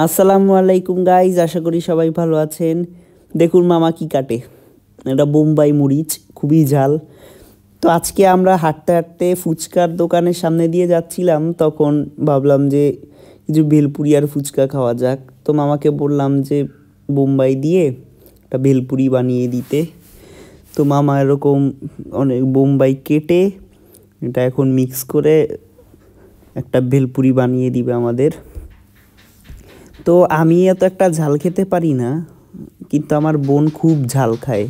আসসালামু আলাইকুম গাইজ, আশা করি সবাই ভালো আছেন। দেখুন মামা কি কাটে, এটা বোম্বাই মরিচ, খুবই ঝাল। তো আজকে আমরা হাঁটতে হাঁটতে ফুচকার দোকানের সামনে দিয়ে যাচ্ছিলাম, তখন ভাবলাম যে কিছু ভেলপুরি আর ফুচকা খাওয়া যাক। তো মামাকে বললাম যে বোম্বাই দিয়ে একটা ভেলপুরি বানিয়ে দিতে। তো মামা এরকম অনেক বোম্বাই কেটে এটা এখন মিক্স করে একটা ভেলপুরি বানিয়ে দিবে আমাদের। তো আমি এত একটা ঝাল খেতে পারি না, কিন্তু আমার বোন খুব ঝাল খায়।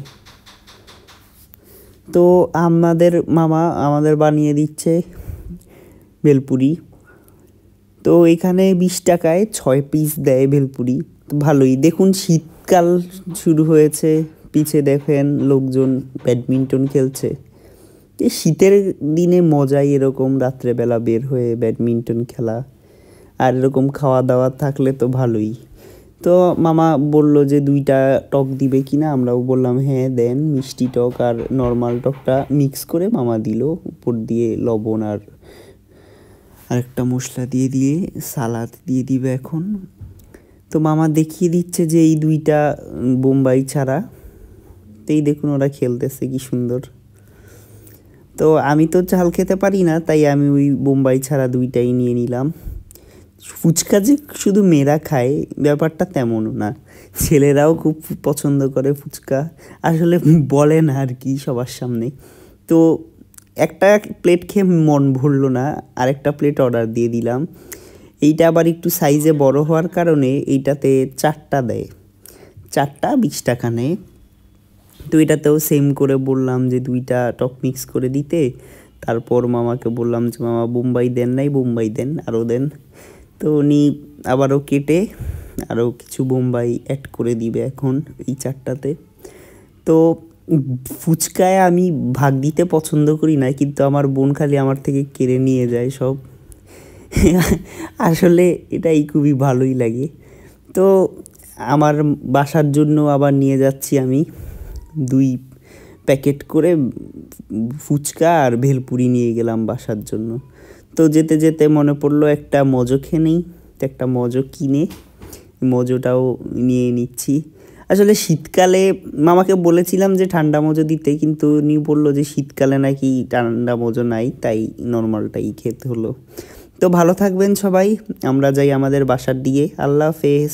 তো মামা আমাদের বানিয়ে দিচ্ছে ভেলপুরি। তো এখানে 20 টাকায় 6 পিস দেয় ভেলপুরি। তো ভালোই। দেখুন শীতকাল শুরু হয়েছে, পিছে দেখেন লোকজন ব্যাডমিন্টন খেলছে। এই শীতের দিনে মজাই এরকম, রাত্রেবেলা বের হয়ে ব্যাডমিন্টন খেলা আর এরকম খাওয়া দাওয়া থাকলে তো ভালোই। তো মামা বলল যে 2টা টক দিবে কিনা, আমরাও বললাম হ্যাঁ দেন। মিষ্টি টক আর নর্মাল টকটা মিক্স করে মামা দিল, উপর দিয়ে লবণ আর আরেকটা মশলা দিয়ে দিয়ে সালাদ দিয়ে দিবে এখন। তো মামা দেখিয়ে দিচ্ছে যে এই 2টা বোম্বাই ছাড়া। তো এই দেখুন ওরা খেলতেছে কি সুন্দর। তো আমি তো ঝাল খেতে পারি না, তাই আমি ওই বোম্বাই ছাড়া 2টাই নিয়ে নিলাম। ফুচকা যে শুধু মেয়েরা খায় ব্যাপারটা তেমনও না, ছেলেরাও খুব পছন্দ করে ফুচকা। আসলে বলে না আর কি সবার সামনে। তো একটা প্লেট খেয়ে মন ভরলো না, আরেকটা প্লেট অর্ডার দিয়ে দিলাম। এইটা আবার একটু সাইজে বড় হওয়ার কারণে এইটাতে 4টা দেয়, 4টা 20 টাকা নেয়। তো এটাতেও সেম করে বললাম যে 2টা টক মিক্স করে দিতে। তারপর মামাকে বললাম যে মামা বোম্বাই দেন নাই, বোম্বাই দেন, আরও দেন। তো উনি আবারও কেটে আরও কিছু বোম্বাই অ্যাড করে দিবে এখন এই 4টাতে। তো ফুচকায় আমি ভাগ দিতে পছন্দ করি না, কিন্তু আমার বোন খালি আমার থেকে কেড়ে নিয়ে যায় সব। আসলে এটাই খুবই ভালোই লাগে। তো আমার বাসার জন্য আবার নিয়ে যাচ্ছি আমি 2 প্যাকেট করে ফুচকা আর ভেলপুরি নিয়ে গেলাম বাসার জন্য। তো যেতে যেতে মনে পড়লো একটা মজো খেয়ে নেই, তো একটা মজো কিনে মজোটাও নিয়ে নিচ্ছি। আসলে শীতকালে মামাকে বলেছিলাম যে ঠান্ডা মজো দিতে, কিন্তু উনি বললো যে শীতকালে নাকি ঠান্ডা মজো নাই, তাই নর্মালটাই খেতে হলো। তো ভালো থাকবেন সবাই, আমরা যাই আমাদের বাসার দিকে। আল্লাহ হাফেজ।